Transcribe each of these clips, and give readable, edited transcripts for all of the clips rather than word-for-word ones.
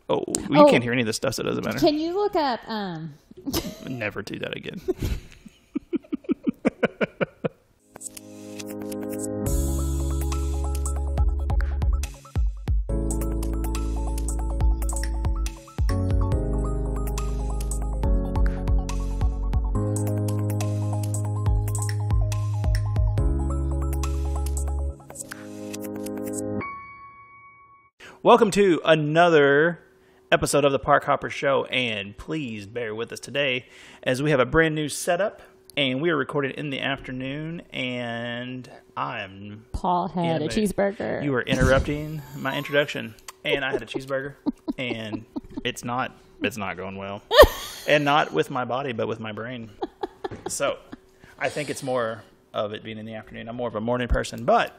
Oh, you can't hear any of this stuff, so it doesn't matter. Can you look up... Never do that again. Welcome to another episode of the Park Hopper Show, and please bear with us today as we have a brand new setup, and we are recording in the afternoon, and I'm... Paul had a cheeseburger. You were interrupting my introduction, and I had a cheeseburger, and it's not going well, and not with my body, but with my brain. So I think it's more of it being in the afternoon. I'm more of a morning person, but...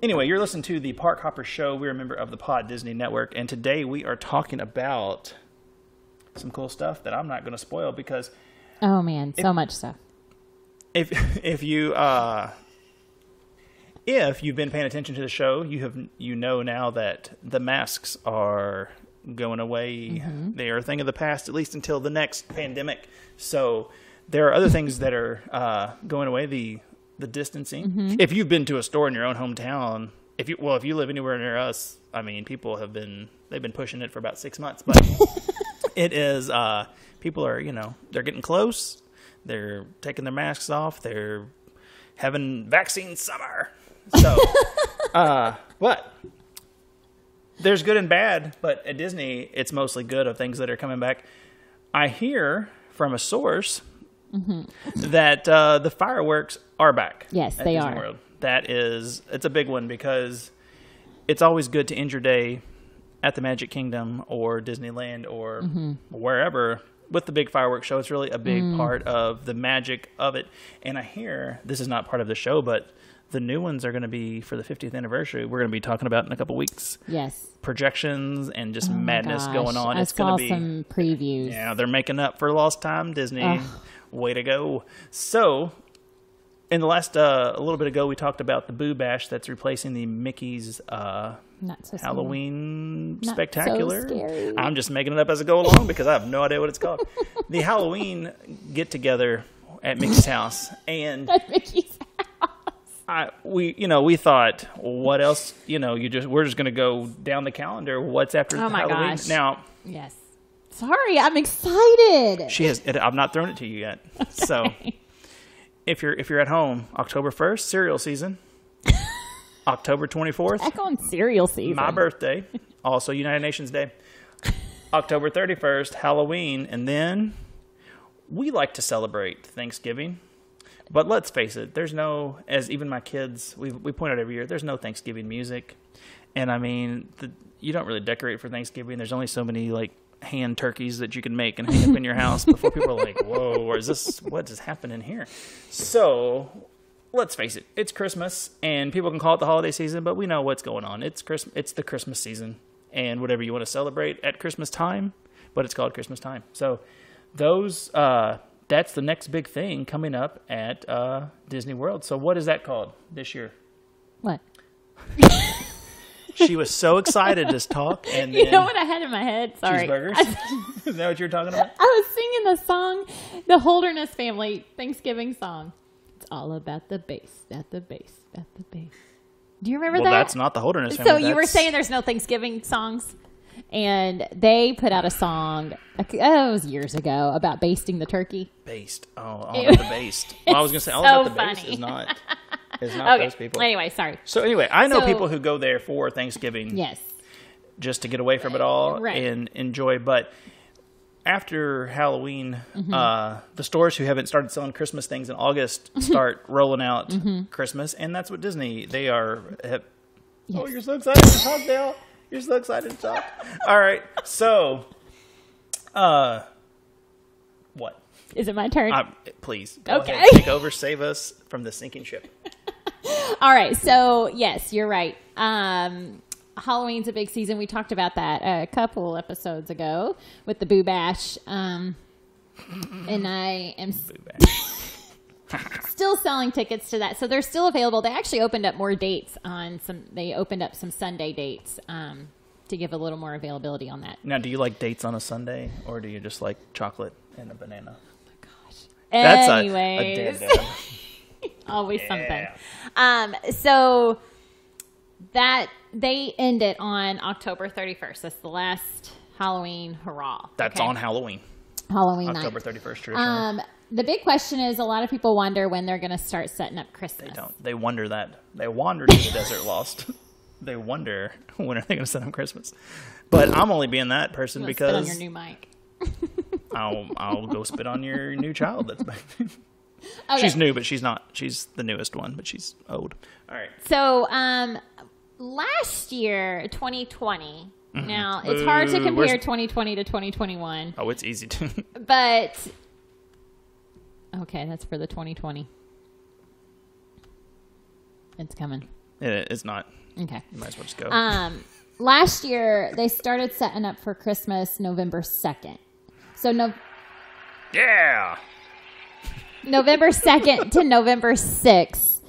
Anyway, you're listening to the Park Hopper Show. We're a member of the Pod Disney Network, and today we are talking about some cool stuff that I'm not going to spoil because... Oh, man, so much stuff. If you've been paying attention to the show, you know now that the masks are going away. Mm-hmm. They are a thing of the past, at least until the next pandemic. So there are other things that are going away. The distancing. Mm-hmm. If you've been to a store in your own hometown, if you live anywhere near us, I mean, they've been pushing it for about 6 months, but it is, people are, they're getting close. They're taking their masks off. They're having vaccine summer. So, but there's good and bad, but at Disney, it's mostly good of things that are coming back. I hear from a source that the fireworks are back. Yes, they Disney are. World. It's a big one because it's always good to end your day at the Magic Kingdom or Disneyland or wherever with the big fireworks show. It's really a big part of the magic of it. And I hear, this is not part of the show, but the new ones are going to be for the 50th anniversary. We're going to be talking about in a couple weeks. Yes. Projections and just madness going on. I saw some previews. Yeah, they're making up for lost time, Disney. Ugh. Way to go. So, in the last, a little bit ago, we talked about the Boo Bash that's replacing the Mickey's Halloween Spectacular. So scary. I'm just making it up as I go along because I have no idea what it's called. The Halloween get-together at Mickey's house. And at Mickey's house. We thought, what else? We're just going to go down the calendar. What's after Halloween? Gosh. Now, yes. Sorry, I'm excited. I've not thrown it to you yet. Okay. So, if you're at home, October 1st, cereal season. October 24th, back on cereal season. My birthday, also United Nations Day. October 31st, Halloween, and then we like to celebrate Thanksgiving. But let's face it, there's no, as even my kids, we point out every year, there's no Thanksgiving music. And I mean, you don't really decorate for Thanksgiving. There's only so many hand turkeys that you can make and hang up in your house before people are like, whoa, or what is happening here? So let's face it, it's Christmas and people can call it the holiday season, but we know what's going on. It's the Christmas season and whatever you want to celebrate at Christmas time, but it's called Christmas time. So that's the next big thing coming up at Disney World. So what is that called this year? What? She was so excited to talk. And then, you know what I had in my head? Sorry. Cheeseburgers? Is that what you're talking about? I was singing the song, the Holderness Family Thanksgiving song. It's all about the bass, at the bass, at the bass. Do you remember that? Well, that's not the Holderness Family. So you were saying there's no Thanksgiving songs? And they put out a song, it was years ago, about basting the turkey. Based. Oh, all about the based. Well, I was going to say, all about the based is not... It's not okay. Those people. Anyway, sorry. So anyway, I know people who go there for Thanksgiving. Yes. Just to get away from it all and enjoy. But after Halloween, the stores who haven't started selling Christmas things in August start rolling out Christmas. And that's what Disney, they are. Yes. Oh, you're so excited to talk, Dale. You're so excited to talk. All right. So, what? Is it my turn? Please. Go ahead. Take over. Save us from the sinking ship. All right. So, yes, you're right. Halloween's a big season. We talked about that a couple episodes ago with the Boo Bash. And I am still selling tickets to that. So they're still available. They actually opened up more dates on some. They opened up some Sunday dates to give a little more availability on that. Now, do you like dates on a Sunday, or do you just like chocolate and a banana? That's a anyways. Always something. So that they end it on October 31st. That's the last Halloween hurrah. That's on Halloween. Halloween October night. 31st tradition. The big question is, a lot of people wonder when they're going to start setting up Christmas. They don't. They wonder that. They wandered to the desert lost. They wonder when are they going to set up Christmas. But I'm only being that person because spit on your new mic. I'll go spit on your new child. That's okay. She's new, but she's not. She's the newest one, but she's old. All right. So last year, 2020. Now it's hard to compare 2020 to 2021. Oh, it's easy to. But okay, that's for the 2020. It's coming. It's not. Okay. You might as well just go. Last year they started setting up for Christmas November 2nd. So Yeah. November 2nd to November 6th,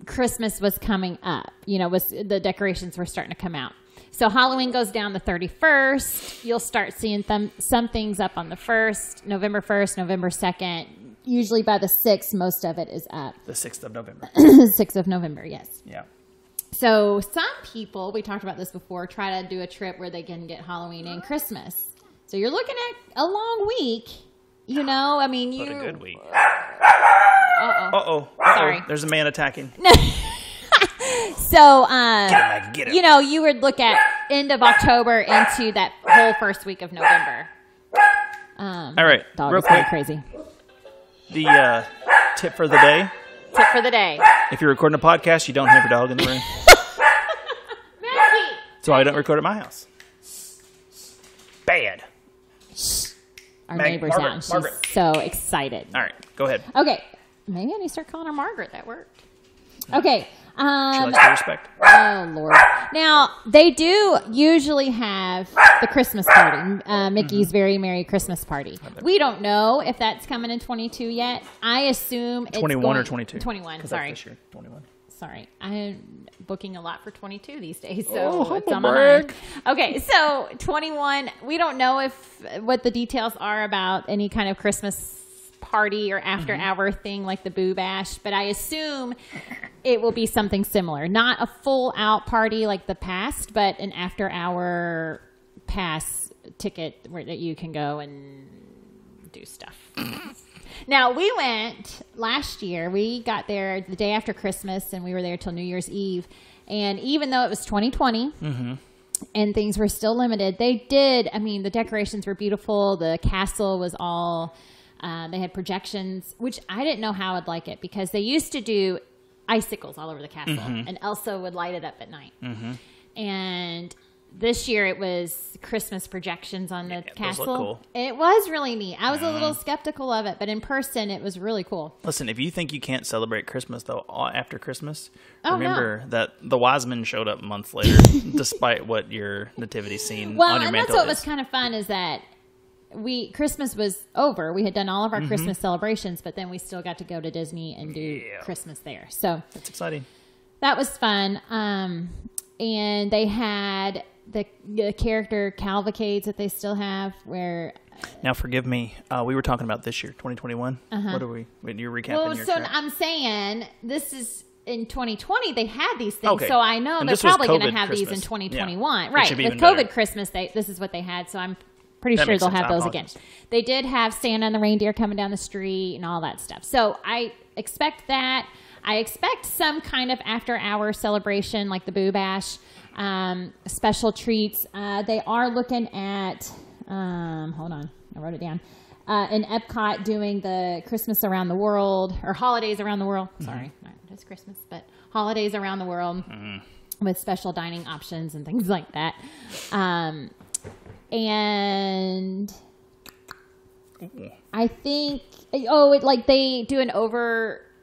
Christmas was coming up. The decorations were starting to come out. So Halloween goes down the 31st. You'll start seeing some things up on the 1st, November 1st, November 2nd. Usually by the 6th, most of it is up. The 6th of November. 6th of November, yes. Yeah. So some people, we talked about this before, try to do a trip where they can get Halloween and Christmas. So you're looking at a long week. But a good week. Uh-oh. Sorry. There's a man attacking. So, get him. You would look at end of October into that whole first week of November. All right. Dog Real is going quick. crazy. The tip for the day. Tip for the day. If you're recording a podcast, you don't have your dog in the room. Maggie! So I don't record at my house. Bad. Our neighbor's out, and she's so excited. All right. Go ahead. Okay. Maybe I need to start calling her Margaret. That worked. Okay. She likes the respect. Oh, Lord. Now, they do usually have the Christmas party, Mickey's Very Merry Christmas Party. We don't know if that's coming in 22 yet. I assume it's 21 or 22? 21, sorry. This year, 21. Sorry. I'm booking a lot for 22 these days, so it's on my my mind. mind. Okay, so 21, we don't know what the details are about any kind of Christmas party or after hour thing like the Boo Bash, but I assume it will be something similar. Not a full out party like the past, but an after hour pass ticket that you can go and do stuff. Now, we went last year. We got there the day after Christmas, and we were there till New Year's Eve. And even though it was 2020 and things were still limited, the decorations were beautiful. The castle was all... they had projections, which I didn't know how I'd like it because they used to do icicles all over the castle, and Elsa would light it up at night. And this year it was Christmas projections on the castle. Those look cool. It was really neat. I was a little skeptical of it, but in person it was really cool. Listen, if you think you can't celebrate Christmas though after Christmas, remember that the wise men showed up months later, despite what your nativity scene on your mantle is. Well, and that's what was kind of fun is that Christmas was over. We had done all of our Christmas celebrations, but then we still got to go to Disney and do Christmas there. So that's exciting. That was fun. And they had the character cavalcades that they still have where... Now, forgive me. We were talking about this year, 2021. What are we... You're recapping your trip. I'm saying this is... In 2020, they had these things, okay. So I know And they're probably going to COVID have Christmas. these in 2021. Yeah. Right, with COVID Christmas, this is what they had, so I'm pretty sure they'll have those again. They did have Santa and the reindeer coming down the street and all that stuff. So I expect that. I expect some kind of after-hour celebration like the Boo Bash, special treats. They are looking at, hold on, I wrote it down, in Epcot doing the Christmas Around the World, or Holidays Around the World. Sorry, not just Christmas, but Holidays Around the World with special dining options and things like that. And I think, they do an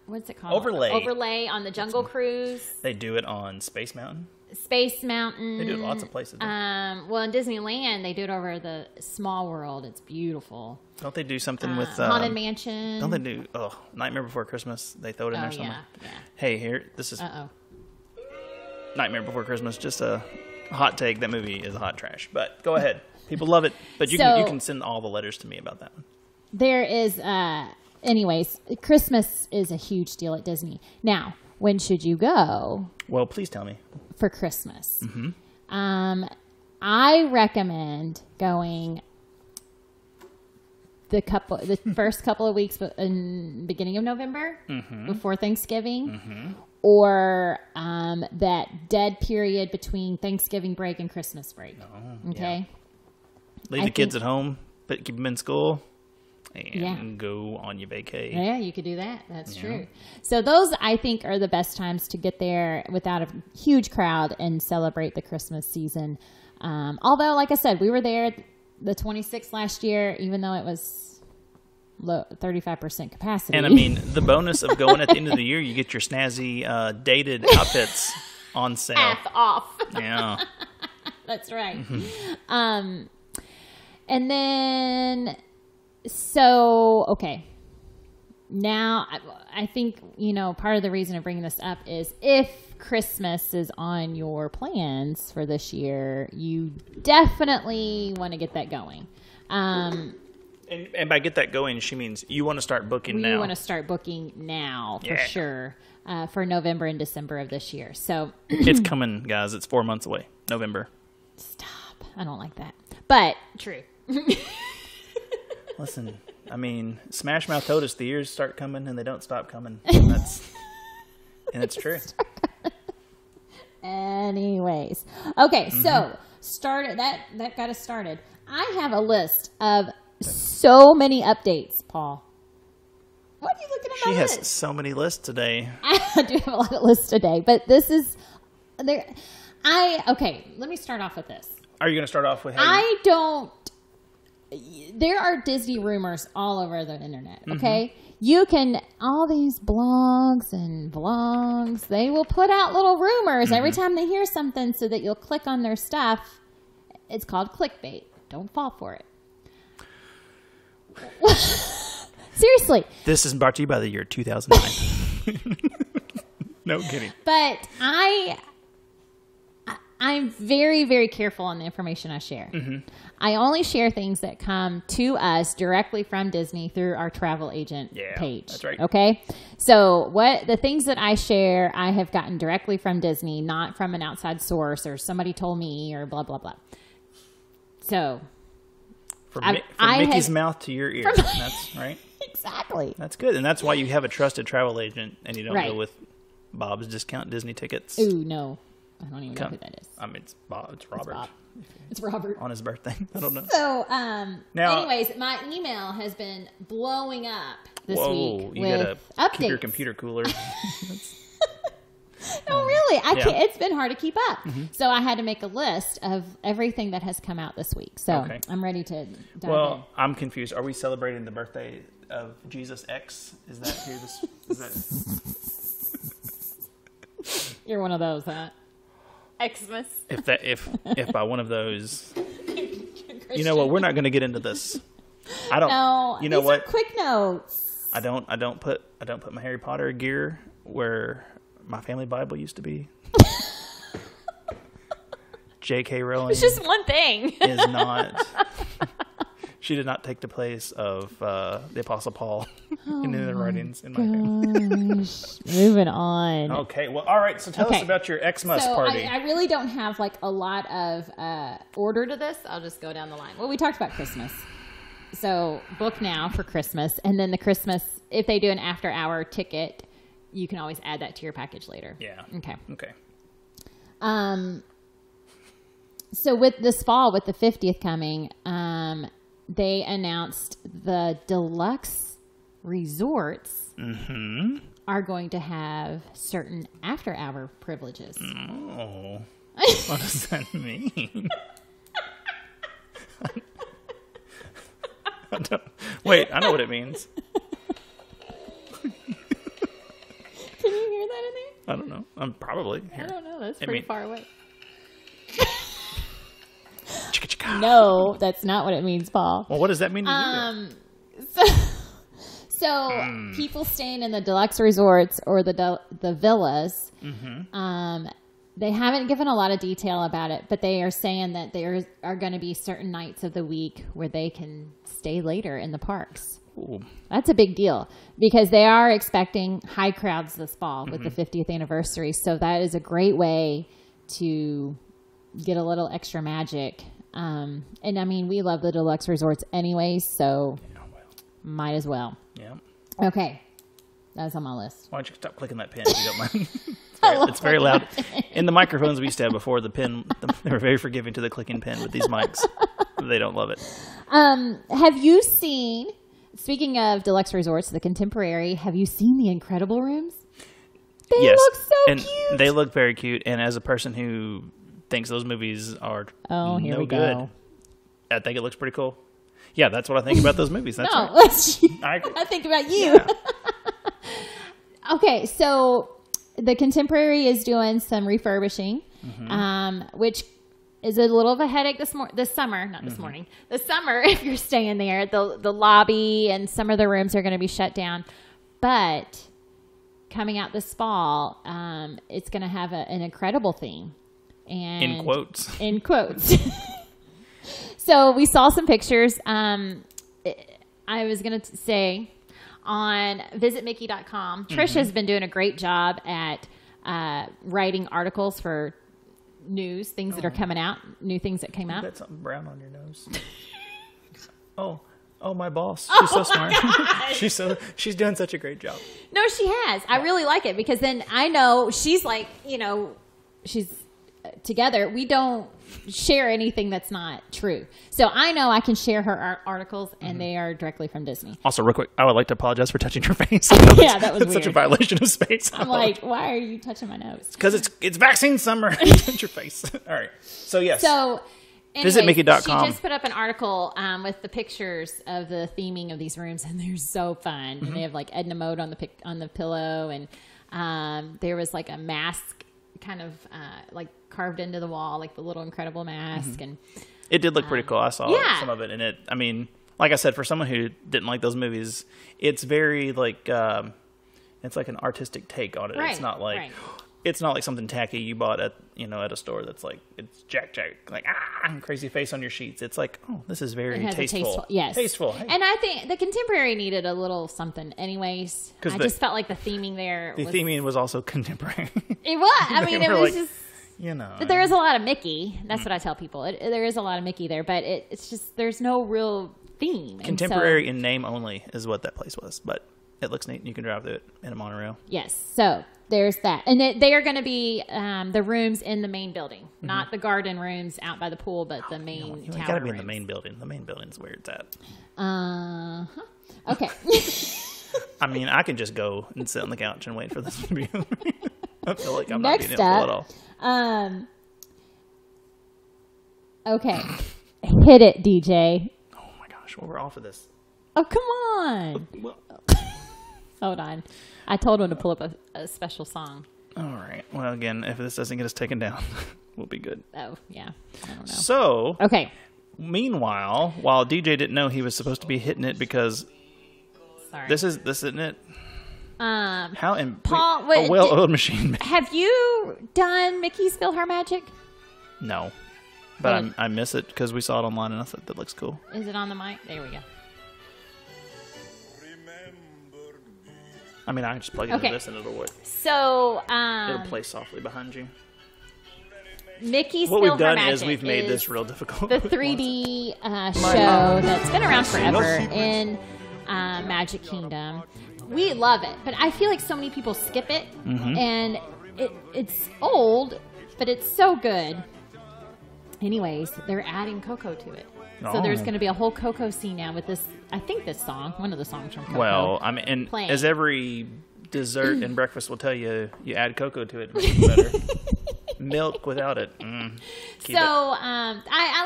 what's it called? Overlay on the Jungle Cruise. They do it on Space Mountain. Space Mountain. They do it lots of places. Well, in Disneyland, they do it over the Small World. It's beautiful. Don't they do something with... Haunted Mansion. Don't they do... Nightmare Before Christmas. They throw it in there somewhere. Yeah. Hey, here, this is... Nightmare Before Christmas. Just a Hot take, that movie is hot trash. But go ahead. People love it. But you can send all the letters to me about that one. There is, anyways, Christmas is a huge deal at Disney. Now, when should you go? Well, please tell me. For Christmas. Mm-hmm. I recommend going the first couple of weeks in beginning of November, before Thanksgiving, or that dead period between Thanksgiving break and Christmas break. Oh, okay, leave the kids at home, but keep them in school, and go on your vacay. Yeah, you could do that. That's true. So those, I think, are the best times to get there without a huge crowd and celebrate the Christmas season. Although, like I said, we were there the 26th last year, even though it was low 35% capacity. And I mean, the bonus of going at the end of the year, you get your snazzy dated outfits on sale. Half off. Yeah. That's right. And then, so, okay. Now, I think, part of the reason of bringing this up is if Christmas is on your plans for this year, you definitely want to get that going. And by get that going, she means you want to start booking now. You want to start booking now, for sure, for November and December of this year. So it's coming, guys. It's 4 months away. November. Stop. I don't like that. But true. Listen, I mean, Smash Mouth told us the years start coming and they don't stop coming. And it's true. Anyways. Okay, so that got us started. I have a list of so many updates, Paul. What are you looking at? She has so many lists today. I do have a lot of lists today, but this is there. Okay, let me start off with this. Are you going to start off with? There are Disney rumors all over the internet. Okay, you can all these blogs and vlogs. They will put out little rumors every time they hear something, so that you'll click on their stuff. It's called clickbait. Don't fall for it. Seriously. This is brought to you by the year 2009. No kidding. But I'm very, very careful on the information I share. I only share things that come to us directly from Disney through our travel agent page. That's right. Okay? So the things that I share, I have gotten directly from Disney, not from an outside source or somebody told me or blah, blah, blah. So... From Mickey's mouth to your ear. That's right. Exactly. That's good. And that's why you have a trusted travel agent and you don't go with Bob's Discount Disney Tickets. Ooh, no. I don't even know who that is. I mean, it's Bob. It's Robert. It's Robert. On his birthday. I don't know. So, anyways, my email has been blowing up this week you with gotta updates. Keep your computer cooler. No, really. I can't. It's been hard to keep up. So I had to make a list of everything that has come out this week. So I'm ready to dive in. I'm confused. Are we celebrating the birthday of Jesus X? Is that here? You're one of those, huh? Xmas. If by one of those, you know what? We're not going to get into this. I don't. No, you know these what? Are quick notes. I don't put my Harry Potter gear where my family Bible used to be. J.K. Rowling. It's just one thing. Is not. She did not take the place of the Apostle Paul in the writings in my family. Moving on. Okay. Well, all right. So tell us about your Xmas party. I really don't have a lot of order to this. I'll just go down the line. Well, we talked about Christmas. So book now for Christmas. And then the Christmas, if they do an after hour ticket, you can always add that to your package later. Yeah. Okay. So with this fall, with the 50th coming, they announced the deluxe resorts are going to have certain after-hour privileges. Oh. What does that mean? Wait, I know what it means. Can you hear that in there? I don't know. I'm probably here. I don't know. That's pretty far away. No, that's not what it means, Paul. Well, what does that mean to you? So people staying in the deluxe resorts or the villas, they haven't given a lot of detail about it, but they are saying that there are going to be certain nights of the week where they can stay later in the parks. Ooh. That's a big deal because they are expecting high crowds this fall with the 50th anniversary. So that is a great way to get a little extra magic. And I mean, we love the deluxe resorts anyways, so might as well. Yeah. Okay. That's on my list. Why don't you stop clicking that pen if you don't mind? It's very loud. In the microphones we used to have before, the pen, they were very forgiving to the clicking pen with these mics. They don't love it. Have you seen, speaking of deluxe resorts, the Contemporary, have you seen the Incredible Rooms? They look so cute. They look very cute. And as a person who thinks those movies are no good, I think it looks pretty cool. Yeah, that's what I think about those movies. That's right. I think about you. Yeah. Okay, so the Contemporary is doing some refurbishing, which is a little of a headache this summer. Not this morning. This summer, if you're staying there, the lobby and some of the rooms are going to be shut down. But coming out this fall, it's going to have an incredible theme. And in quotes. In quotes. So we saw some pictures. I was going to say on visitmickey.com, Trish has been doing a great job at writing articles for news, things that are coming out, new things that came out. You got something brown on your nose. Oh, my boss. She's so smart. She's doing such a great job. No, she has. I really like it because then I know she's like, she's together. We don't share anything that's not true. So I know I can share her articles and they are directly from Disney. Also, real quick, I would like to apologize for touching your face. Yeah, that was weird. Such a violation of space. I'm like, why are you touching my nose? Because it's vaccine summer. Touch your face. All right. So, yes. So, anyways, visitmickey.com. She just put up an article with the pictures of the theming of these rooms, and they're so fun. And they have like Edna Mode on the pillow, and there was like a mask kind of like carved into the wall, like the little Incredible mask. And it did look pretty cool. I saw some of it, and it, I mean, like I said, for someone who didn't like those movies, it's very like it's like an artistic take on it. Right, it's not like it's not like something tacky you bought at a store that's like it's Jack like crazy face on your sheets. It's like, oh, this is very tasteful. Yes, tasteful. Hey. And I think the Contemporary needed a little something, anyways. I just felt like the theming there. The theming was also contemporary. It was. I mean, it was like, just. But there is a lot of Mickey. That's what I tell people. There is a lot of Mickey there, but it's just there's no real theme. Contemporary in name only is what that place was, but it looks neat. You can drive through it in a monorail. Yes, so there's that, and they are going to be the rooms in the main building, not the garden rooms out by the pool, but the main. You got to be in the main building. The main building's where it's at. Okay. I mean, I can just go and sit on the couch and wait for this to be. I feel like I'm not being helpful at all. Okay. Hit it, DJ. Oh my gosh. Well, we're off of this. Oh, come on. Hold on. I told him to pull up a special song. All right. Well, again, if this doesn't get us taken down, we'll be good. Oh, yeah. I don't know. So. Okay. Meanwhile, while DJ didn't know he was supposed to be hitting it because. Sorry. This isn't it? How in Paul, a well-oiled machine. Have you done Mickey's PhilharMagic? No, but I miss it because we saw it online and I thought that looks cool. Is it on the mic? There we go. I mean, I can just plug into this and it'll work. So it'll play softly behind you. Mickey's what we've done is PhilharMagic we've made this real difficult. The 3D show that's been around forever in Magic Kingdom. We love it, but I feel like so many people skip it, and it's old, but it's so good. Anyways, they're adding Coco to it. So there's going to be a whole Coco scene now with this, I think this song, one of the songs from Coco. Well, I mean, and as every dessert and breakfast will tell you, you add cocoa to it to make it better. Milk without it. I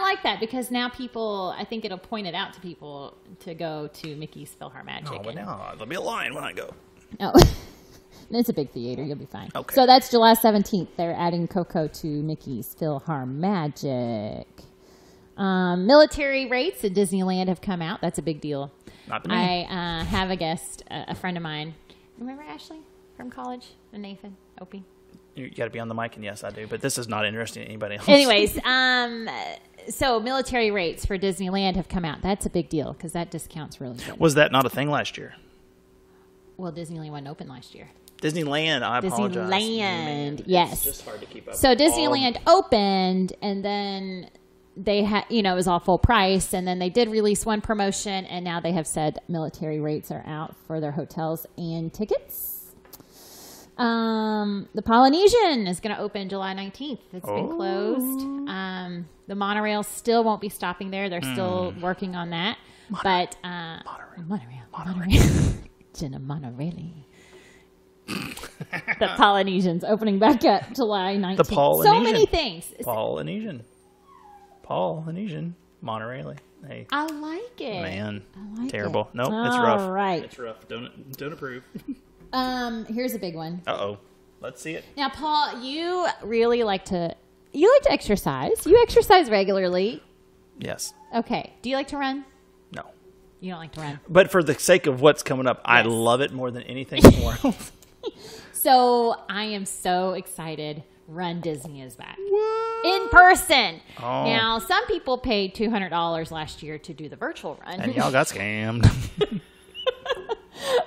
like that because now people, I think it'll point it out to people to go to Mickey's PhilharMagic. Oh, but now there'll be a line when I go. Oh, it's a big theater. You'll be fine. Okay. So that's July 17th. They're adding Coco to Mickey's PhilharMagic. Military rates at Disneyland have come out. That's a big deal. Not to me. I have a guest, a friend of mine. Remember Ashley from college? And Nathan, Opie. You got to be on the mic, and yes, I do. But this is not interesting to anybody else. Anyways, so military rates for Disneyland have come out. That's a big deal because that discount's really good. Was that not a thing last year? Well, Disneyland wasn't open last year. Disneyland, I apologize. Disneyland, yes. It's just hard to keep up. So Disneyland opened, and then they had, it was all full price, and then they did release one promotion, and now they have said military rates are out for their hotels and tickets. The Polynesian is going to open July 19th. It's been closed. The monorail still won't be stopping there. They're still working on that. Monorail. Jenna Monorail. The Polynesian's opening back up July 19th. The Polynesian. So many things. Polynesian. Monorail. Hey. I like it. Man. I like terrible. it. Nope, it's rough. All right. It's rough. Don't approve. Here's a big one. Uh-oh. Let's see it. Now, Paul, you really like to exercise. You exercise regularly. Yes. Okay. Do you like to run? No. You don't like to run. But for the sake of what's coming up, I love it more than anything in the world. So I am so excited. Run Disney is back. In person. Oh. Now, some people paid $200 last year to do the virtual run. And y'all got scammed.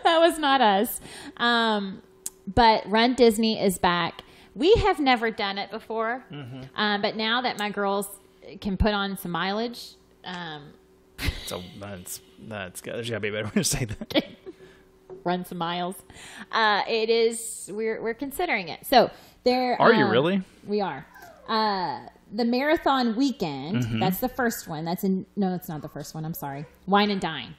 That was not us. But Run Disney is back. We have never done it before. Mm-hmm. But now that my girls can put on some mileage. So that's good. There's got to be a better way to say that. Run some miles. We're considering it. So there. Are you really? We are. The marathon weekend. Mm-hmm. That's the first one. No, it's not the first one. I'm sorry. Wine and Dine.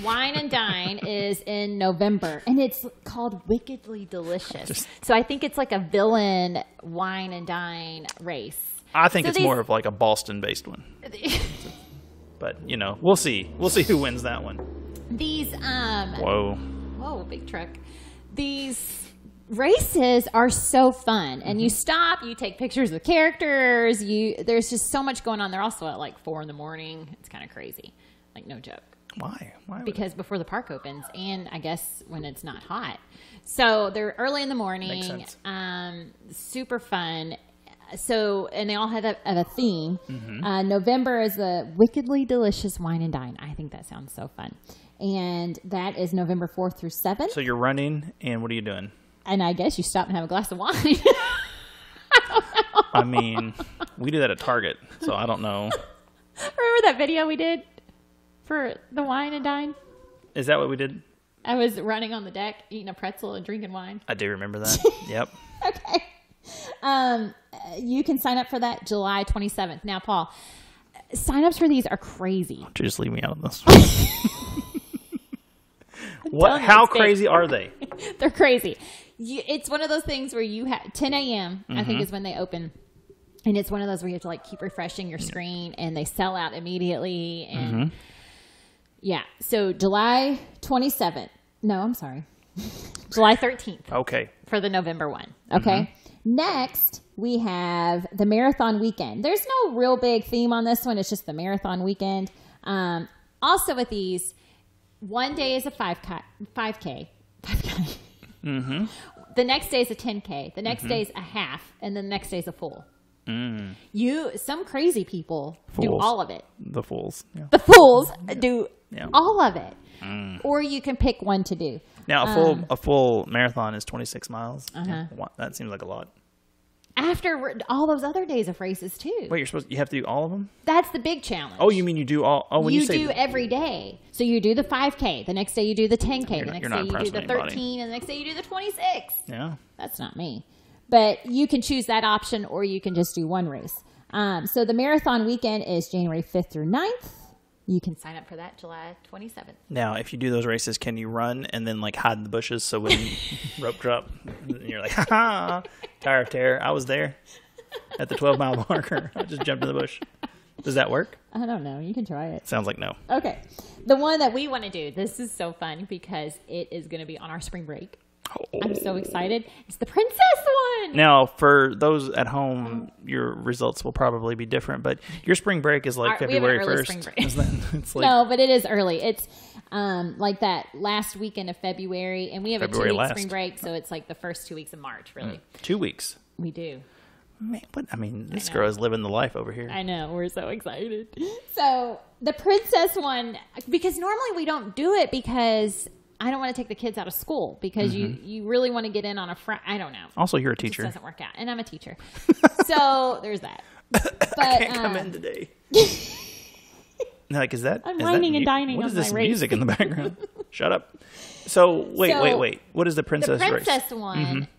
Wine and Dine is in November, and it's called Wickedly Delicious. So I think it's like a villain wine and dine race. I think it's more of like a Boston-based one. But, we'll see. We'll see who wins that one. These, Whoa, big truck. These races are so fun, and you stop, you take pictures of characters, there's just so much going on. They're also at like 4 a.m. It's kind of crazy. Like, no joke. Why? Because before the park opens, and I guess when it's not hot. So they're early in the morning. Makes sense. Super fun. So, and they all have a theme. Mm-hmm. November is the Wickedly Delicious Wine and Dine. I think that sounds so fun. And that is November 4th through 7th. So you're running, and what are you doing? And I guess you stop and have a glass of wine. I mean, we do that at Target, so I don't know. Remember that video we did for the Wine and Dine? Is that what we did? I was running on the deck, eating a pretzel and drinking wine. I do remember that. Yep. Okay. You can sign up for that July 27th. Now, Paul, sign-ups for these are crazy. Why don't you just leave me out of this? How crazy are they? They're crazy. It's one of those things where you have 10 a.m. I think is when they open. And it's one of those where you have to like keep refreshing your screen, and they sell out immediately. And yeah. So July 27th. No, I'm sorry. July 13th. Okay. For the November one. Okay. Next, we have the marathon weekend. There's no real big theme on this one. It's just the marathon weekend. Also with these, one day is a 5K. 5K. The next day is a 10K. The next day is a half. And then the next day is a full. Some crazy people do all of it. The fools. Yeah. The fools do all of it. Or you can pick one to do. Now, a full marathon is 26 miles. That seems like a lot. After all those other days of races too. Wait, you have to do all of them? That's the big challenge. Oh, you mean you do all? Oh, when you say do every day. So you do the 5K. The next day you do the 10K. The next day you do the 13, and the next day you do the 26. Yeah, that's not me. But you can choose that option, or you can just do one race. So the marathon weekend is January 5th through 9th. You can sign up for that July 27th. Now, if you do those races, can you run and then like hide in the bushes so when rope drop, and you're like, ha, tire tear, I was there at the 12-mile marker. I just jumped in the bush. Does that work? I don't know. You can try it. Sounds like no. Okay. The one that we want to do, this is so fun because it is going to be on our spring break. Oh. I'm so excited. It's the princess one. Now, for those at home, your results will probably be different, but your spring break is like February 1st. It's like, no, but it is early. It's like that last weekend of February, and we have February a 2-week last. spring break, so it's like the first 2 weeks of March, really. 2 weeks. We do. Man, this girl is living the life over here. I know. We're so excited. So the princess one, because normally we don't do it because I don't want to take the kids out of school because you really want to get in on a Friday. I don't know. Also, you're a It just teacher. doesn't work out. And I'm a teacher. So there's that. But, I can't come in today. Like, is that? I'm is whining that and dining What on is this my race. music in the background? Shut up. So, wait. What is the princess The race? princess one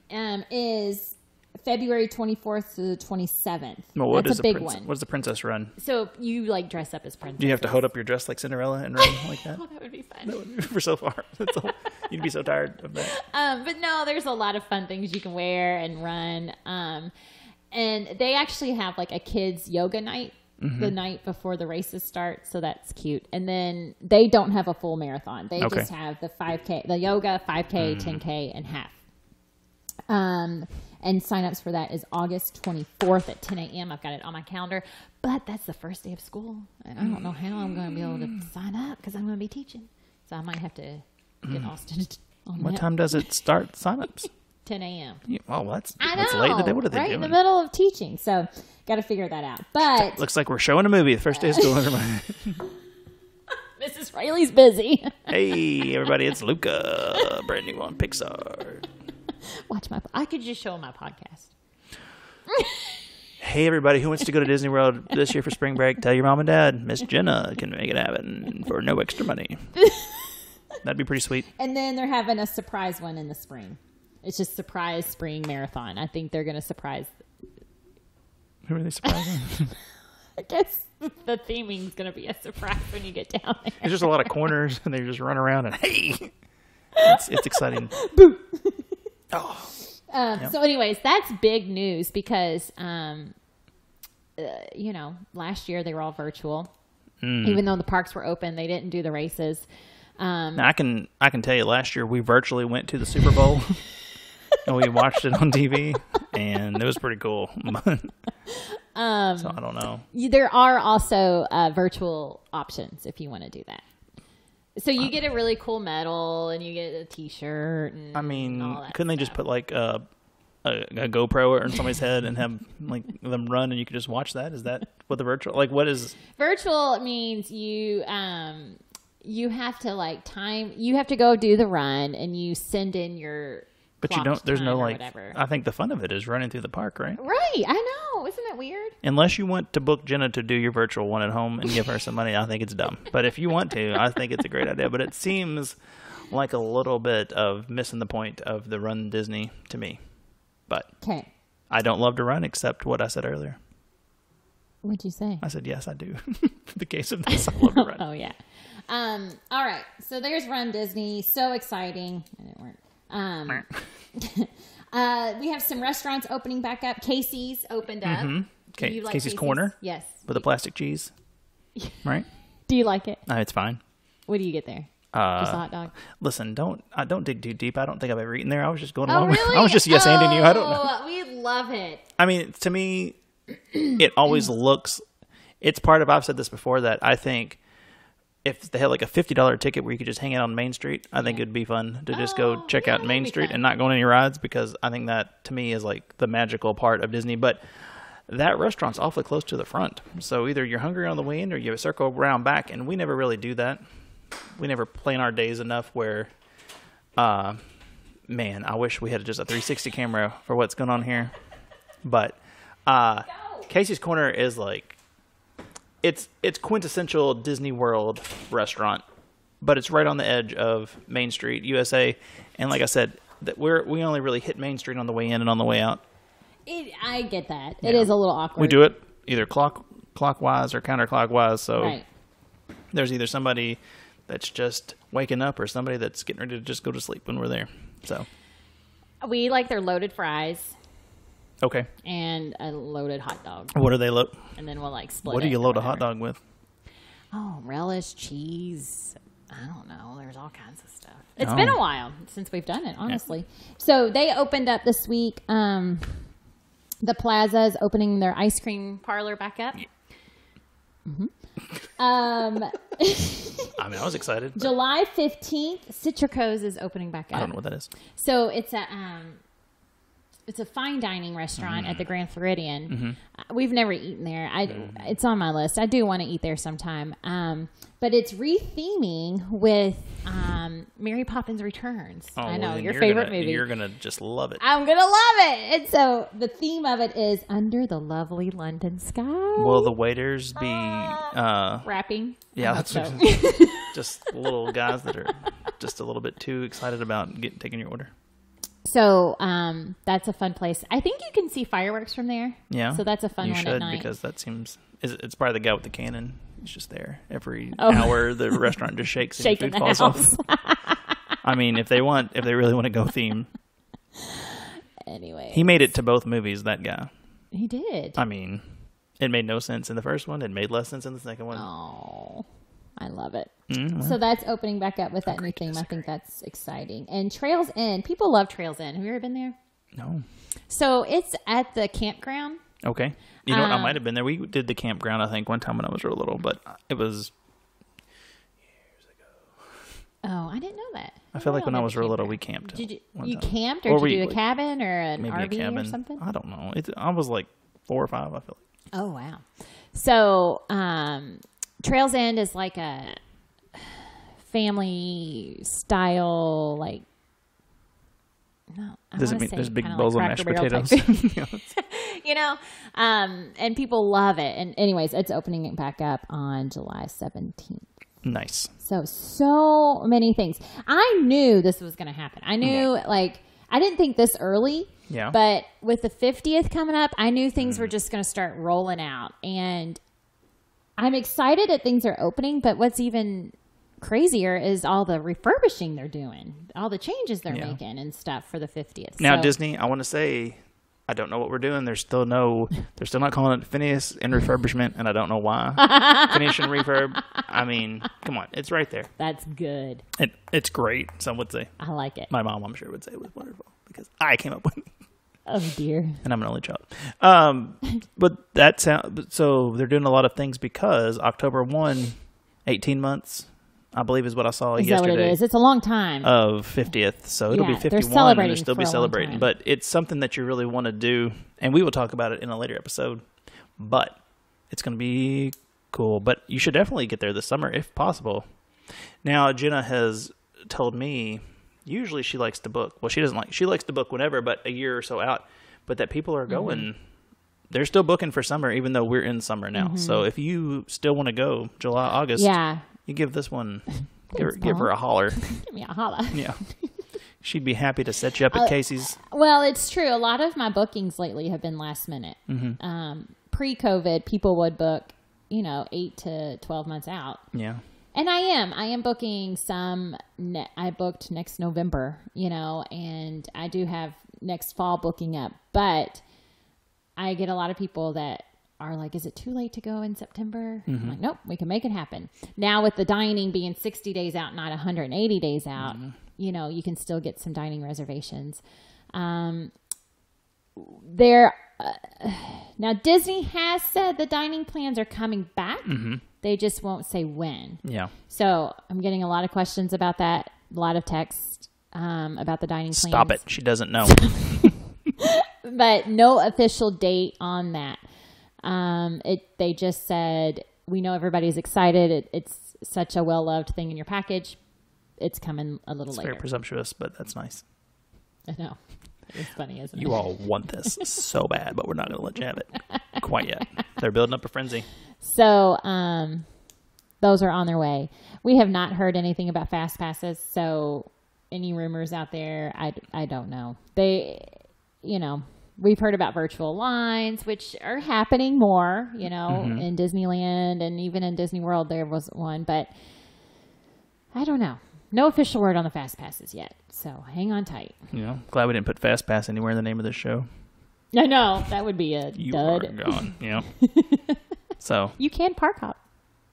is February 24th to the 27th. Well, That's a big one. What does the princess run? So you like dress up as princess. Do you have to hold up your dress like Cinderella and run like that? Oh, that would be fun. For so far, you'd be so tired of that. But no, there's a lot of fun things you can wear and run. And they actually have like a kids yoga night the night before the races start, so that's cute. And then they don't have a full marathon. They Okay. just have the 5K, the yoga, 5K, 10K, and half. And signups for that is August 24th at 10 a.m. I've got it on my calendar, but that's the first day of school. And I don't know how I'm going to be able to sign up because I'm going to be teaching. So I might have to get Austin on What that. time does it start? Signups? 10 a.m. Well, that's I know. late in the day. What are they right doing? in the middle of teaching. So got to figure that out. But Looks like we're showing a movie the first day of school. Mrs. Rayleigh's busy. Hey, everybody, it's Luca, brand new on Pixar. Watch I could just show my podcast. Hey, everybody who wants to go to Disney World this year for spring break, tell your mom and dad Miss Jenna can make it happen for no extra money. That'd be pretty sweet. And then they're having a surprise one in the spring. It's just surprise spring marathon. I think they're going to surprise. Who are they surprising? I guess the theming is going to be a surprise when you get down there. There's just a lot of corners, and they just run around and hey, it's exciting. Oh, So, anyways, that's big news because, last year they were all virtual. Even though the parks were open, they didn't do the races. now I can tell you, last year we virtually went to the Super Bowl, and we watched it on TV, and it was pretty cool. So I don't know. There are also virtual options if you want to do that. So you get a really cool medal and you get a T-shirt. And I mean, all that couldn't they just put like a GoPro on somebody's head and have like them run, and you could just watch that? Is that what the virtual what is? Virtual means you have to like time. You have to go do the run and you send in your. But you don't. There's no like. Whatever. I think the fun of it is running through the park, right? Right, I know. Isn't it weird? Unless you want to book Jenna to do your virtual one at home and give her some money, I think it's dumb. But if you want to, I think it's a great idea. But it seems like a little bit of missing the point of the Run Disney to me. But Okay. I don't love to run, except what I said earlier. What'd you say? I said, yes, I do. For the case of this, I love to run. Oh, yeah. All right. So there's Run Disney. So exciting. And it weren't. We have some restaurants opening back up. Casey's opened up. Do you like Casey's Corner? Yes. With the plastic cheese, right? Do you like it? No, it's fine. What do you get there? Just a hot dog? Listen, don't dig too deep. I don't think I've ever eaten there. I was just going Oh, along. really? I was just yes-anding you. I don't know. We love it. I mean, to me, it always looks. It's part of. I've said this before that I think if they had like a $50 ticket where you could just hang out on Main Street, I think it'd be fun to just go check out Main Street fun. and not go on any rides, because I think that to me is like the magical part of Disney. But that restaurant's awfully close to the front, so either you're hungry on the way in or you circle around back, and we never really do that. We never plan our days enough where, man, I wish we had just a 360 camera for what's going on here. But Casey's Corner is like, it's quintessential Disney World restaurant, but it's right on the edge of Main Street, USA. And like I said, that we only really hit Main Street on the way in and on the way out. I get that. It is a little awkward. We do it either clockwise or counterclockwise. So Right. there's either somebody that's just waking up or somebody that's getting ready to just go to sleep when we're there. So We like their loaded fries okay, and a loaded hot dog. what do they load? And then we'll like split What do it you or load a whatever. hot dog with? Oh, relish, cheese, I don't know. There's all kinds of stuff. It's been a while since we've done it, honestly. Yeah. So they opened up this week. The Plaza is opening their ice cream parlor back up. Mm-hmm. I mean, I was excited. July 15th, Citrico's is opening back up. I don't know what that is. So it's a fine dining restaurant at the Grand Floridian. Mm-hmm. We've never eaten there. It's on my list. I do want to eat there sometime. But it's re-theming with Mary Poppins Returns. Oh, I know, your favorite movie. You're going to just love it. I'm going to love it. And so the theme of it is Under the Lovely London Sky. Will the waiters be... rapping? Yeah, that's so. Just little guys that are just a little bit too excited about taking your order. So that's a fun place. I think you can see fireworks from there. Yeah. So that's a fun one at night. Because that seems... It's probably the guy with the cannon. He's just there. Every hour, the restaurant just shakes and food falls off. I mean, if they really want to go theme. Anyway. He made it to both movies, that guy. He did. I mean, it made no sense in the first one. It made less sense in the second one. Oh, I love it. Mm-hmm. So that's opening back up with that new theme. I think that's exciting. And Trails End. People love Trails End. Have you ever been there? No. So it's at the campground. Okay. You know what? I might have been there. We did the campground, I think, one time when I was real little, but it was years ago. Oh, I didn't know that. I feel like when I was real little, we camped. Did you camped, or did you do a cabin or an maybe RV a cabin or something? I don't know. I was like 4 or 5, I feel like. Oh, wow. So Trails End is like a family style, like, no, there's big bowls of mashed potatoes. You know, and people love it. And anyways, it's opening it back up on July 17th. Nice. So many things. I knew this was going to happen. I knew, I didn't think this early. Yeah. But with the 50th coming up, I knew things were just going to start rolling out. And I'm excited that things are opening, but what's even crazier is all the refurbishing they're doing, all the changes they're making and stuff for the 50th. Now, Disney, I want to say, I don't know what we're doing. They're still not calling it Phineas and refurbishment, and I don't know why. Phineas and refurb. I mean, come on, it's right there. That's good. It's great. Some would say. I like it. My mom, I'm sure, would say it was wonderful because I came up with it. Oh dear. And I'm an only child. But so they're doing a lot of things because October 1, 18 months. I believe is what I saw yesterday. Is that what it is? It's a long time. Of 50th. So it'll be 51 and they'll still be celebrating. But it's something that you really want to do. And we will talk about it in a later episode. But it's going to be cool. But you should definitely get there this summer if possible. Now, Jenna has told me, usually she likes to book. Well, she likes to book whenever, but a year or so out. But that people are going, they're still booking for summer, even though we're in summer now. So if you still want to go July, August. Yeah. You give this one, give her a holler. Give me a holler. Yeah. She'd be happy to set you up at Casey's. Well, it's true. A lot of my bookings lately have been last minute. Pre-COVID, people would book, 8 to 12 months out. Yeah. And I am booking some. I booked next November, and I do have next fall booking up. But I get a lot of people that are like, is it too late to go in September? I'm like, nope, we can make it happen. Now with the dining being 60 days out, not 180 days out, you can still get some dining reservations. Now Disney has said the dining plans are coming back. They just won't say when. Yeah. So I'm getting a lot of questions about that. A lot of text about the dining plans. Stop it. She doesn't know. But no official date on that. They just said, we know everybody's excited. It's such a well-loved thing in your package. It's coming a little later. It's very presumptuous, but that's nice. I know. It's funny, isn't it? You all want this so bad, but we're not going to let you have it quite yet. They're building up a frenzy. So, those are on their way. We have not heard anything about fast passes. So any rumors out there, I don't know. We've heard about virtual lines, which are happening more, in Disneyland and even in Disney World there was one, but I don't know. No official word on the Fast Passes yet, so hang on tight. Glad we didn't put Fast Pass anywhere in the name of this show. I know, that would be a you dud. You are gone, So. You can park hop.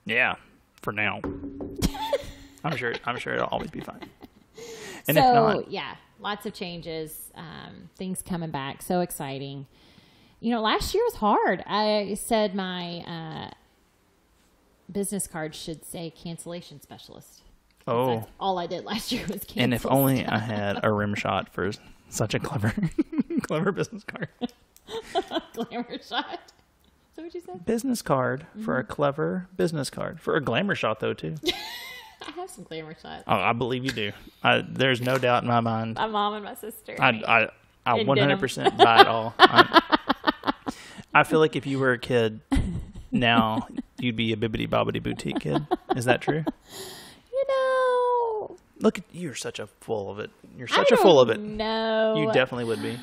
Yeah, for now. I'm sure it'll always be fine. And so, if not, yeah, lots of changes, things coming back. So exciting. Last year was hard. I said my business card should say cancellation specialist. Oh. That's all I did last year was cancel. And if only I had a rim shot for such a clever business card. Glamour shot. Is that what you said? Business card for a clever business card. For a glamour shot, though, too. I have some glamour shots. Oh, I believe you do. There's no doubt in my mind. My mom and my sister. I 100% buy it all. I feel like if you were a kid now, you'd be a Bibbidi Bobbidi Boutique kid. Is that true? Look, you're such a full of it. You're such a full of it. No, you definitely would be.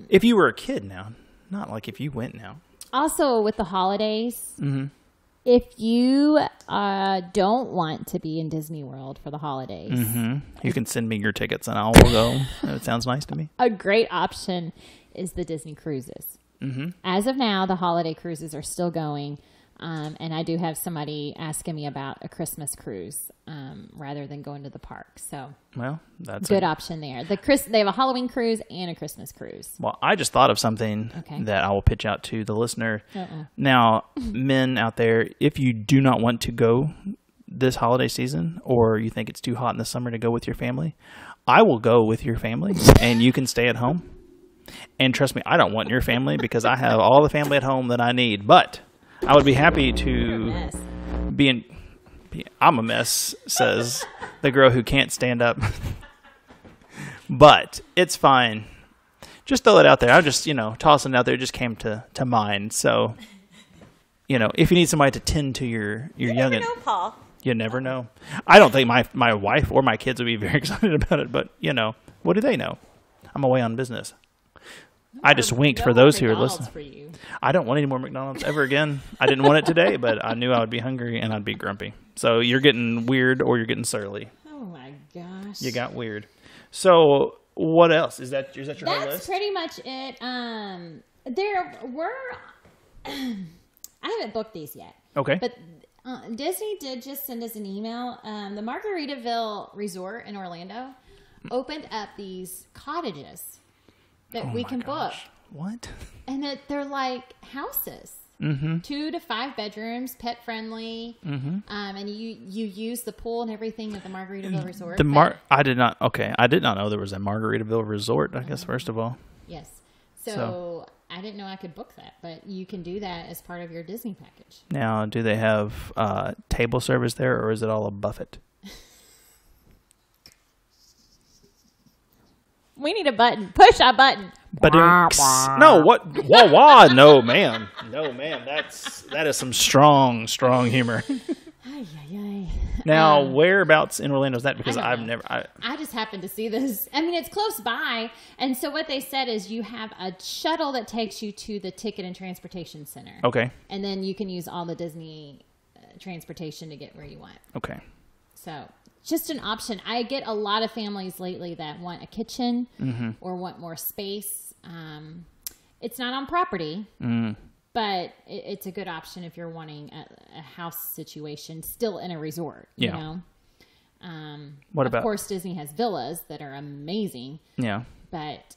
If you were a kid now, not like if you went now. Also, with the holidays, if you don't want to be in Disney World for the holidays, you can send me your tickets and I will go. It sounds nice to me. A great option is the Disney cruises. As of now, the holiday cruises are still going. And I do have somebody asking me about a Christmas cruise rather than going to the park. So, well, that's good option there. They have a Halloween cruise and a Christmas cruise. Well, I just thought of something that I will pitch out to the listener. Now, men out there, if you do not want to go this holiday season, or you think it's too hot in the summer to go with your family, I will go with your family, and you can stay at home. And trust me, I don't want your family because I have all the family at home that I need, but I would be happy to be in. I'm a mess, says the girl who can't stand up. But it's fine. Just throw it out there. I just, tossing it out there. It just came to mind. So, if you need somebody to tend to your youngin'. You never know, Paul. You never know. I don't think my wife or my kids would be very excited about it. But, what do they know? I'm away on business. I just winked for those who are listening. I don't want any more McDonald's ever again. I didn't want it today, but I knew I would be hungry and I'd be grumpy. So you're getting weird or you're getting surly. Oh my gosh. You got weird. So what else? Is that your whole list? That's pretty much it. There were I haven't booked these yet. Okay. But Disney did just send us an email. The Margaritaville Resort in Orlando opened up these cottages that we can book. What? And they're like houses. 2 to 5 bedrooms, pet friendly. And you use the pool and everything at the Margaritaville Resort. I did not know there was a Margaritaville Resort, I guess, first of all. Yes. So I didn't know I could book that, but you can do that as part of your Disney package. Now, do they have table service there, or is it all a buffet? We need a button. Push a button. No, what? Wah, wah. No, ma'am. No, ma'am. That is some strong humor. Now, whereabouts in Orlando is that? Because I just happened to see this. I mean, it's close by. And so what they said is you have a shuttle that takes you to the Ticket and Transportation Center. Okay. And then you can use all the Disney transportation to get where you want. Okay. So just an option. I get a lot of families lately that want a kitchen or want more space. It's not on property, but it's a good option if you're wanting a house situation still in a resort, you know? What about? Of course, Disney has villas that are amazing. Yeah. But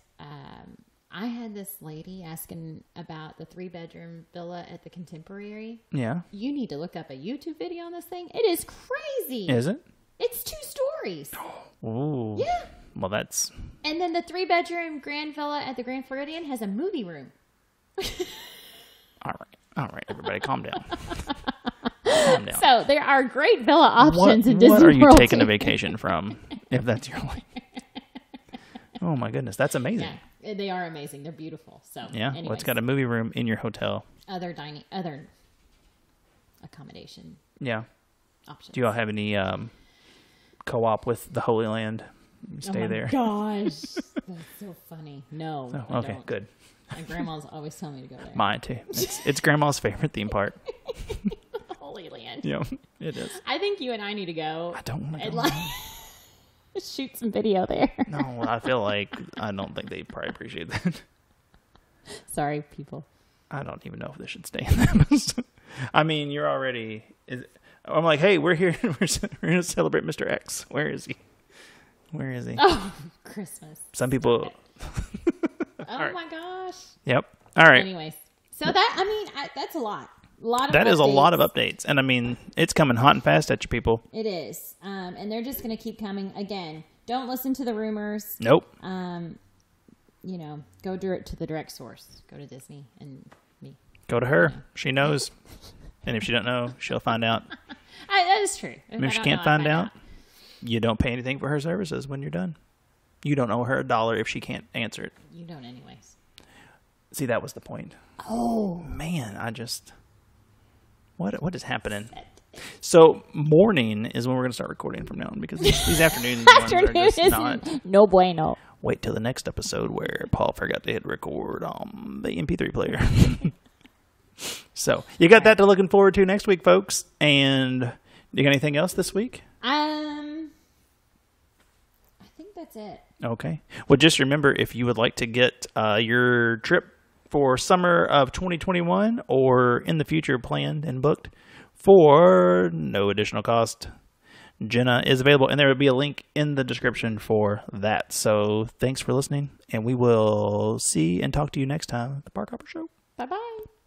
I had this lady asking about the 3-bedroom villa at the Contemporary. Yeah. You need to look up a YouTube video on this thing. It is crazy. Is it? It's 2 stories. Ooh. Yeah. Well, that's... And then the 3-bedroom Grand Villa at the Grand Floridian has a movie room. All right, everybody, calm down. Calm down. So there are great villa options in Disney World. What are you taking a vacation from, if that's your life? Oh, my goodness. That's amazing. Yeah, they are amazing. They're beautiful. So yeah, well, it's got a movie room in your hotel. Other accommodation options. Do you all have any co-op with the Holy Land? Stay there. Gosh, that's so funny. No. Oh, okay, good. My grandma's always telling me to go there. Mine too. It's grandma's favorite theme park. Holy Land. Yeah, it is. I think you and I need to go. I don't want to go. Like, shoot some video there. No, I feel like I don't think they probably appreciate that. Sorry, people. I don't even know if they should stay in that. I mean, you're already. I'm like, hey, we're here. We're going to celebrate Mr. X. Where is he? Where is he? Oh, Christmas. Some people. Oh my gosh. Yep. All right. Anyways, so that's a lot. That is a lot of updates. And I mean, it's coming hot and fast at you people. It is. And they're just going to keep coming. Again, don't listen to the rumors. Nope. Go to the direct source. Go to Disney and me. Go to her. She knows. And if she don't know, she'll find out. That is true. If she can't find out, you don't pay anything for her services when you're done. You don't owe her $1 if she can't answer it. You don't anyways. See, that was the point. Oh. Man, what is happening? So morning is when we're going to start recording from now on, because these afternoons are just not. No bueno. Wait till the next episode where Paul forgot to hit record on the MP3 player. So you got that to looking forward to next week, folks. And you got anything else this week? I think that's it. Okay. Well, just remember, if you would like to get your trip for summer of 2021 or in the future planned and booked for no additional cost, Jenna is available, and there will be a link in the description for that. So thanks for listening, and we will see and talk to you next time at the Park Hopper Show. Bye-bye.